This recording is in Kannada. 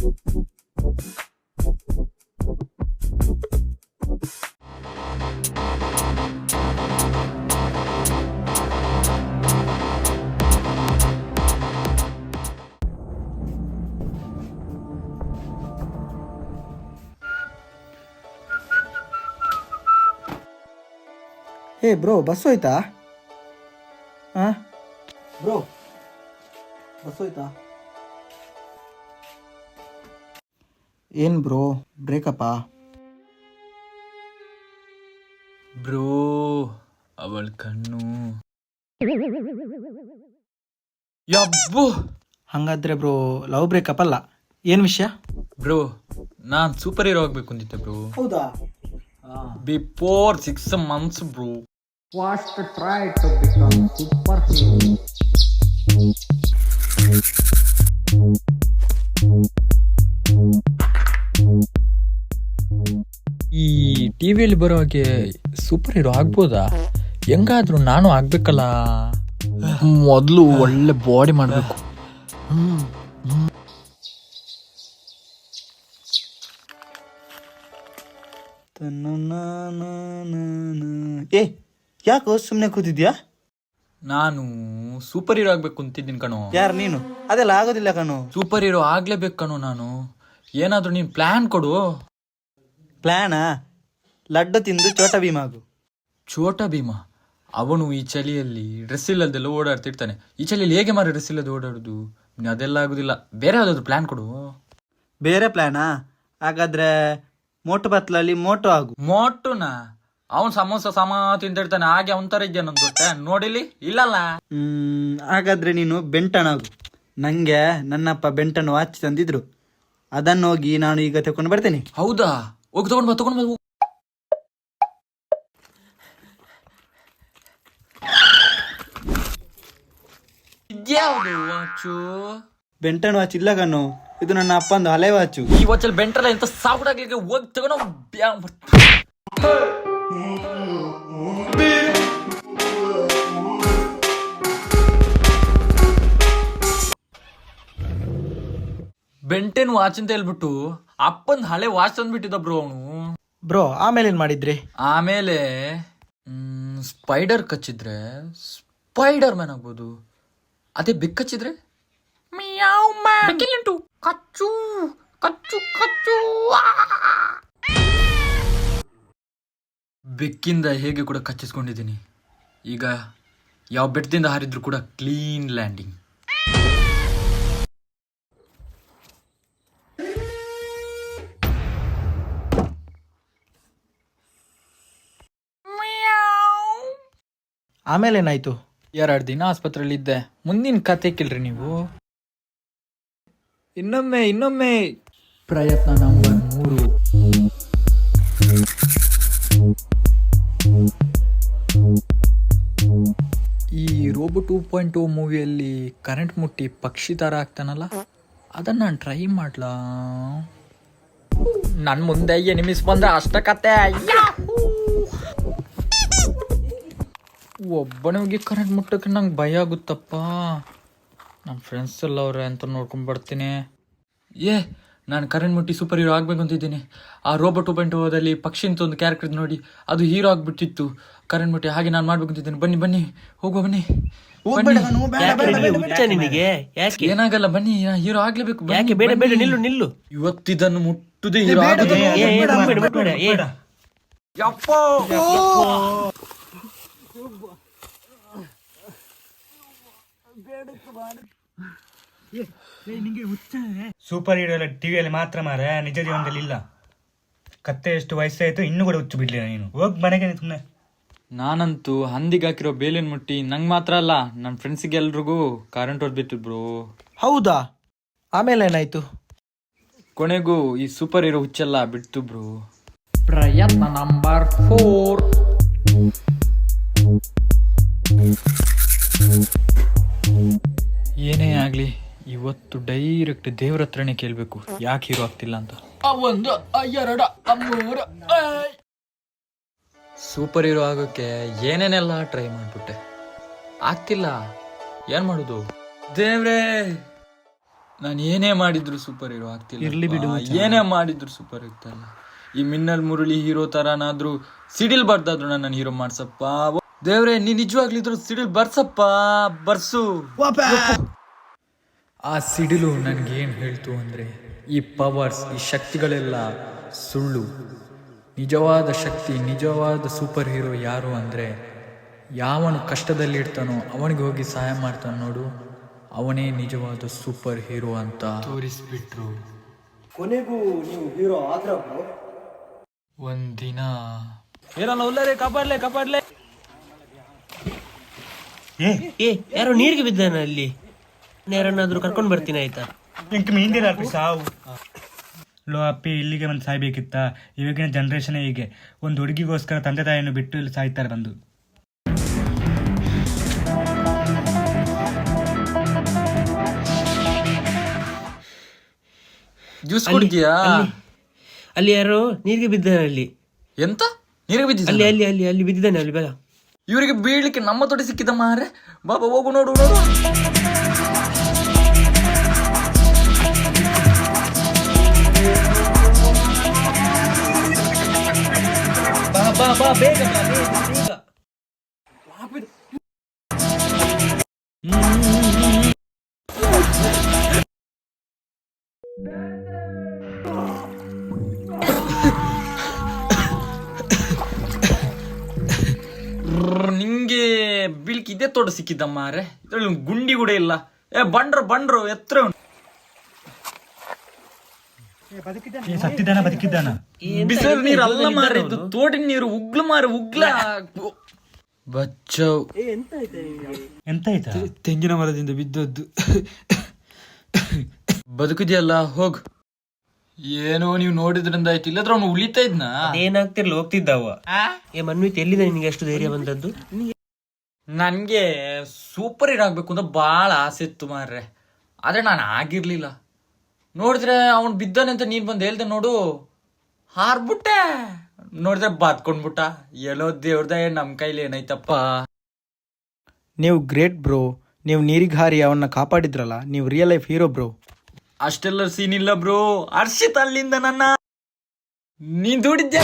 ಹೇ ಬ್ರೋ, ಬಸ್ ಹೋಯ್ತಾ? ಹಾಂ ಬ್ರೋ, ಬಸ್ ಹೋಯ್ತಾ? ಏನು ಬ್ರೋ, ಬ್ರೇಕಪ್ಪಾ? ಬ್ರೋ, ಅವಳ ಕಣ್ಣು ಯಬ್ಬು. ಹಂಗಾದ್ರೆ ಬ್ರೋ, ಲವ್ ಬ್ರೇಕಪ್ ಅಲ್ಲ, ಏನು ವಿಷಯ? ಬ್ರೋ, ನಾನ್ ಸೂಪರ್ ಹೀರೋ ಆಗ್ಬೇಕು ಅಂತಿದ್ದೆ ಬ್ರೋ. ಹೌದಾ? Before 6 months bro. First try to become superhero. ಈ ಟಿವಿಯಲ್ಲಿ ಬರೋ ಹಾಗೆ ಸೂಪರ್ ಹೀರೋ ಆಗ್ಬೋದಾ? ಹೆಂಗಾದ್ರೂ ನಾನು ಆಗ್ಬೇಕಲ್ಲ. ಮೊದಲು ಒಳ್ಳೆ ಬಾಡಿ ಮಾಡಬೇಕು. ಏ, ಯಾಕೋ ಸುಮ್ಮನೆ ಕೂತಿದ್ಯಾ? ನಾನು ಸೂಪರ್ ಹೀರೋ ಆಗ್ಬೇಕು ಅಂತಿದ್ದೀನಿ ಕಣೋ. ಯಾರು ನೀನು? ಅದೆಲ್ಲ ಆಗೋದಿಲ್ಲ ಕಣೋ. ಸೂಪರ್ ಹೀರೋ ಆಗ್ಲೇಬೇಕು ಕಣೋ ನಾನು. ಏನಾದ್ರೂ ನೀನ್ ಪ್ಲಾನ್ ಕೊಡು. ಪ್ಲಾನಾ? ಲಡ್ಡು ತಿಂದು ಚೋಟ ಭೀಮ್ ಆಗು. ಚೋಟ ಭೀಮ ಅವನು ಈ ಚಳಿಯಲ್ಲಿ ಡ್ರೆಸ್ ಇಲ್ಲದೆಲ್ಲ ಓಡಾಡ್ತಿರ್ತಾನೆ. ಈ ಚಳಿಯಲ್ಲಿ ಹೇಗೆ ಮಾರ ಡ್ರೆಸ್ ಇಲ್ಲದೆ ಓಡಾಡುದು? ಅದೆಲ್ಲ ಆಗುದಿಲ್ಲ. ಬೇರೆ ಯಾವ್ದಾದ್ರು ಪ್ಲಾನ್ ಕೊಡು. ಬೇರೆ ಪ್ಲಾನಾ? ಹಾಗಾದ್ರೆ ಮೋಟು ಪತ್ಲಲ್ಲಿ ಮೋಟು ಆಗು. ಮೋಟುನಾ? ಅವನ್ ಸಮೋಸ ಸಮ ತಿಂತಿರ್ತಾನೆ, ಹಾಗೆ ಅವನ್ ತರ ಇದ್ಯಾ ನನ್ ಗೊತ್ತೆ ನೋಡಿಲಿ? ಇಲ್ಲಲ್ಲ. ಹಾಗಾದ್ರೆ ನೀನು ಬೆಂಟನಾಗು. ನಂಗೆ ನನ್ನಪ್ಪ ಬೆಂಟನ್ ವಾಚ್ ತಂದಿದ್ರು, ಅದನ್ನು ಹೋಗಿ ನಾನು ಈಗ ತಕೊಂಡು ಬರ್ತೇನೆ. ಹೌದಾ? ಹೋಗಿ ತಗೊಂಡ್ ಬಾ, ತಗೊಂಡ್ ಬಾ. ಇದ್ಯಾವುದು ವಾಚು? ಬೆಂಟನ್ ವಾಚ್ ಇಲ್ಲ ಕಣ್ಣು, ಇದು ನನ್ನ ಅಪ್ಪಂದು ಹಳೆ ವಾಚು. ಈ ವಾಚಲ್ಲಿ ಬೆಂಟಲ್ಲ ಎಂತ ಸಾವುಡಾಗ್ಲಿಕ್ಕೆ ಹೋಗಿ ತಗೊಂಡು ಬೆಂಟೆನ್ ವಾಚ್ ಅಂತ ಹೇಳ್ಬಿಟ್ಟು ಅಪ್ಪಂದ್ ಹಳೆ ವಾಚ್ ತಂದ್ಬಿಟ್ಟಿದ್ದ ಬ್ರೋ ಅವನು. ಬ್ರೋ, ಆಮೇಲೆ ಏನ್ ಮಾಡಿದ್ರಿ? ಆಮೇಲೆ ಸ್ಪೈಡರ್ ಕಚ್ಚಿದ್ರೆ ಸ್ಪೈಡರ್ ಮ್ಯಾನ್ ಆಗ್ಬೋದು. ಅದೇ ಬೆಕ್ ಕಚ್ಚಿದ್ರೆ ಕಚ್ಚು ಕಚ್ಚು ಕಚ್ಚು. ಬೆಕ್ಕಿಂದ ಹೇಗೆ ಕೂಡ ಕಚ್ಚಿಸ್ಕೊಂಡಿದ್ದೀನಿ. ಈಗ ಯಾವ ಬೆಟ್ಟದಿಂದ ಹಾರಿದ್ರು ಕೂಡ ಕ್ಲೀನ್ ಲ್ಯಾಂಡಿಂಗ್. ಆಮೇಲೆ ಏನಾಯ್ತು? 2 ದಿನ ಆಸ್ಪತ್ರೆಯಲ್ಲಿ ಇದ್ದೆ. ಮುಂದಿನ ಕತೆ ಕೇಳ್ರಿ ನೀವು. ಇನ್ನೊಮ್ಮೆ ಪ್ರಯತ್ನ ನಂಬರ್ 3. ಈ ರೋಬೋ 2.0 ಮೂವಿಯಲ್ಲಿ ಕರೆಂಟ್ ಮುಟ್ಟಿ ಪಕ್ಷಿ ತರ ಆಗ್ತಾನಲ್ಲ, ಅದನ್ನ ನಾನು ಟ್ರೈ ಮಾಡ್ಲಾ? ನನ್ ಮುಂದೆ ಎನಿಮಿಸ್ ಬಂದ್ರೆ ಅಷ್ಟ ಕತೆ. ಒಬ್ಬನೇ ಹೋಗಿ ಕರೆಂಟ್ ಮುಟ್ಟಕ್ಕೆ ನಂಗೆ ಭಯ ಆಗುತ್ತಪ್ಪ. ನನ್ನ ಫ್ರೆಂಡ್ಸ್ ಎಲ್ಲ ಅವ್ರೆ ಅಂತ ನೋಡ್ಕೊಂಡು ಬರ್ತೀನಿ. ನಾನು ಕರೆಂಟ್ ಮುಟ್ಟಿ ಸೂಪರ್ ಹೀರೋ ಆಗ್ಬೇಕು ಅಂತಿದ್ದೀನಿ. ಆ ರೋಬೋ 2.0ದಲ್ಲಿ ಪಕ್ಷಿ ಅಂತ ಒಂದು ಕ್ಯಾರೆಕ್ಟರ್ ನೋಡಿ, ಅದು ಹೀರೋ ಆಗ್ಬಿಟ್ಟಿತ್ತು. ಕರೆಂಟ್ ಮುಟ್ಟಿ ಹಾಗೆ ನಾನು ಮಾಡ್ಬೇಕು ಅಂತಿದ್ದೀನಿ. ಬನ್ನಿ ಹೋಗುವ, ಬನ್ನಿ. ಏನಾಗಲ್ಲ, ಬನ್ನಿ. ಹೀರೋ ಆಗ್ಲೇಬೇಕು. ನಿಲ್ಲು. ಇವತ್ತಿದನ್ನು ಮುಟ್ಟುದೇ ಹೀರೋ ಆಗುದಿಲ್ಲ. ಸೂಪರ್ ಹೀರೋ ಎಲ್ಲ ಟಿವಿಯಲ್ಲಿ ಮಾತ್ರ ಮಾರ, ನಿಜ ಜೀವನದಲ್ಲಿ ಇಲ್ಲ. ಕತ್ತೆ ಎಷ್ಟು ವಯಸ್ಸಾಯ್ತು ಇನ್ನೂ ಕೂಡ ಹುಚ್ಚು ಬಿಡ್ಲಿಲ್ಲ. ನೀನು ಹೋಗ್ ಮನೆಗೆ ಸುಮ್ಮನೆ. ನಾನಂತೂ ಹಂದಿಗೆ ಹಾಕಿರೋ ಬೇಲಿನ ಮುಟ್ಟಿ ನಂಗೆ ಮಾತ್ರ ಅಲ್ಲ, ನನ್ನ ಫ್ರೆಂಡ್ಸಿಗೆ ಎಲ್ರಿಗೂ ಕರೆಂಟ್ ಹೊಡೆದ್ಬಿಟ್ಟು ಬ್ರೋ. ಹೌದಾ? ಆಮೇಲೆ ಏನಾಯ್ತು? ಕೊನೆಗೂ ಈ ಸೂಪರ್ ಹೀರೋ ಹುಚ್ಚೆಲ್ಲ ಬಿಡ್ತು ಬ್ರೋ. ಪ್ರಯತ್ನ ನಂಬರ್ 4. ಏನೇ ಆಗ್ಲಿ, ಇವತ್ತು ಡೈರೆಕ್ಟ್ ದೇವ್ರ ಹತ್ರನೇ ಕೇಳ್ಬೇಕು ಯಾಕೆ ಹೀರೋ ಆಗ್ತಿಲ್ಲ ಅಂತ. 1 2 3. ಸೂಪರ್ ಹೀರೋ ಆಗೋಕ್ಕೆ ಏನೇನೆಲ್ಲ ಟ್ರೈ ಮಾಡ್ಬಿಟ್ಟೆ, ಆಗ್ತಿಲ್ಲ. ಏನ್ ಮಾಡುದು? ದೇವ್ರೇ, ನಾನು ಏನೇ ಮಾಡಿದ್ರು ಸೂಪರ್ ಹೀರೋ ಆಗ್ತಿಲ್ಲ. ಇರ್ಲಿ ಬಿಡು ಏನೇ ಮಾಡಿದ್ರು ಸೂಪರ್ ಆಗ್ತಲ್ಲ. ಈ ಮಿನ್ನಲ್ ಮುರಳಿ ಹೀರೋ ತರನಾದ್ರೂ ಸಿಡಿಲ್ ಬರ್ದಾದ್ರು ನನ್ನ ಹೀರೋ ಮಾಡ್ಸಪ್ಪ. ದೇವ್ರೆ ನೀ ನಿಜವಾಗ್ಲಿದ್ರು ಸಿಡಿಲ್ ಬರ್ಸಪ್ಪ, ಬರ್ಸು. ಆ ಸಿಡಿಲು ನನ್ಗೇನ್ ಹೇಳ್ತು ಅಂದ್ರೆ ಈ ಪವರ್ಸ್, ಈ ಶಕ್ತಿಗಳೆಲ್ಲ ಸುಳ್ಳು. ನಿಜವಾದ ಶಕ್ತಿ, ನಿಜವಾದ ಸೂಪರ್ ಹೀರೋ ಯಾರು ಅಂದ್ರೆ ಯಾವನು ಕಷ್ಟದಲ್ಲಿ ಇರ್ತಾನೋ ಅವನಿಗೆ ಹೋಗಿ ಸಹಾಯ ಮಾಡ್ತಾನೆ ನೋಡು, ಅವನೇ ನಿಜವಾದ ಸೂಪರ್ ಹೀರೋ ಅಂತ ತೋರಿಸ್ಬಿಟ್ರು. ಕೊನೆಗೂ ನೀವು ಹೀರೋ ಆದ್ರ ಒಂದಿನ ಕಾಪಾಡ್ಲೆ ಏ ಯಾರೋ ನೀರಿಗೆ ಬಿದ್ದಾನ ಅಲ್ಲಿ, ಯಾರನ್ನಾದ್ರೂ ಕರ್ಕೊಂಡು ಬರ್ತೀನಿ ಆಯ್ತಾ? ಇಂಕ ಮೀಂದಿರ ಸಾವು ಲೋ ಅಪ್ಪಿ, ಇಲ್ಲಿಗೆ ಬಂದು ಸಾಯ್ಬೇಕಿತ್ತ? ಇವಾಗಿನ ಜನ್ರೇಷನ್ ಹೀಗೆ, ಒಂದು ಹುಡುಗಿಗೋಸ್ಕರ ತಂದೆ ತಾಯಿಯನ್ನು ಬಿಟ್ಟು ಇಲ್ಲಿ ಸಾಯ್ತಾರೆ ಬಂದು. ಜ್ಯೂಸ್ ಕುಡಿದ್ಯಾ? ಅಲ್ಲಿ ಯಾರೋ ನೀರಿಗೆ ಬಿದ್ದಾನ ಅಲ್ಲಿ. ಎಂತ ನೀರಿಗೆ ಬಿದ್ದಿದ್ದ? ಅಲ್ಲಿ ಅಲ್ಲಿ ಅಲ್ಲಿ ಅಲ್ಲಿ ಬಿದ್ದಿದ್ದಾನೆ ಅಲ್ಲಿ, ಬೇಗ. ಇವರಿಗೆ ಬೀಳ್ಲಿಕ್ಕೆ ನಮ್ಮ ತೊಡೆ ಸಿಕ್ಕಿದ ಮಾರೆ. ಬಾಬಾ ಹೋಗು, ನೋಡು ನೋಡು. ಬಾ ಬಾ ಬೇಗ ಬಾ, ಬೇಗ. ನಿಂಗೆ ಬೀಳ್ಕ್ ಇದೇ ತೋಟ ಸಿಕ್ಕಿದ್ದ ಮಾರೆ. ಇದ್ರಲ್ಲಿ ಗುಂಡಿ ಕೂಡ ಇಲ್ಲ. ಬಂಡ್ರು ಎತ್ತರ ಬದುಕಿದ್ದಾನ ಬಿಸಿಲು ನೀರು ಅಲ್ಲ ಮಾರೆ, ಇದು ತೋಟಿನ ನೀರು. ಉಗ್ಲು ಮಾರೆ, ಉಗ್ಲ ಬಚ್ಚವ್. ಎಂತಾಯ್ತಾ? ತೆಂಗಿನ ಮರದಿಂದ ಬಿದ್ದದ್ದು. ಬದುಕಿದ್ಯಲ್ಲ, ಹೋಗ್. ಏನೋ ನೀವು ನೋಡಿದ್ರಿಂದ ಆಯ್ತು, ಇಲ್ಲದ್ರ ಅವ್ನು ಉಳಿತಾ ಇದ್ನಾ? ಏನಾಗ್ತಿರ್ಲಿ, ಹೋಗ್ತಿದ್ದವ. ಏ ಮನ್ವಿತ್, ಎಲ್ಲಿಂದ ನಿನ್ಗೆ ಅಷ್ಟು ಧೈರ್ಯ ಬಂದದ್ದು? ನನ್ಗೆ ಸೂಪರ್ ಹೀರೋ ಆಗ್ಬೇಕು ಅಂತ ಬಾಳ ಆಸೆ ಇತ್ತು ಮಾರ್ರೆ, ಆದ್ರೆ ನಾನು ಆಗಿರ್ಲಿಲ್ಲ. ನೋಡಿದ್ರೆ ಅವ್ನು ಬಿದ್ದಾನೆ ಅಂತ ನೀನ್ ಬಂದು ಹೇಳ್ದೆ ನೋಡು, ಹಾರ್ಬಿಟ್ಟೆ. ನೋಡಿದ್ರೆ ಬಾತ್ಕೊಂಡ್ಬಿಟ್ಟ. ಎಲ್ಲೋ ದೇವ್ರದಯ ನಮ್ ಕೈಲಿ ಏನೈತಪ್ಪ. ನೀವು ಗ್ರೇಟ್ ಬ್ರೋ, ನೀವು ನೀರಿಗೆ ಹಾರಿ ಅವನ್ನ ಕಾಪಾಡಿದ್ರಲ್ಲ, ನೀವು ರಿಯಲ್ ಲೈಫ್ ಹೀರೋ ಬ್ರೋ. ಅಷ್ಟೆಲ್ಲ ಸೀನ್ ಇಲ್ಲ ಬ್ರೋ. ಹರ್ಷಿತ್ ಅಲ್ಲಿಂದ ನನ್ನ ನೀನ್ ದುಡಿದ್ಯಾ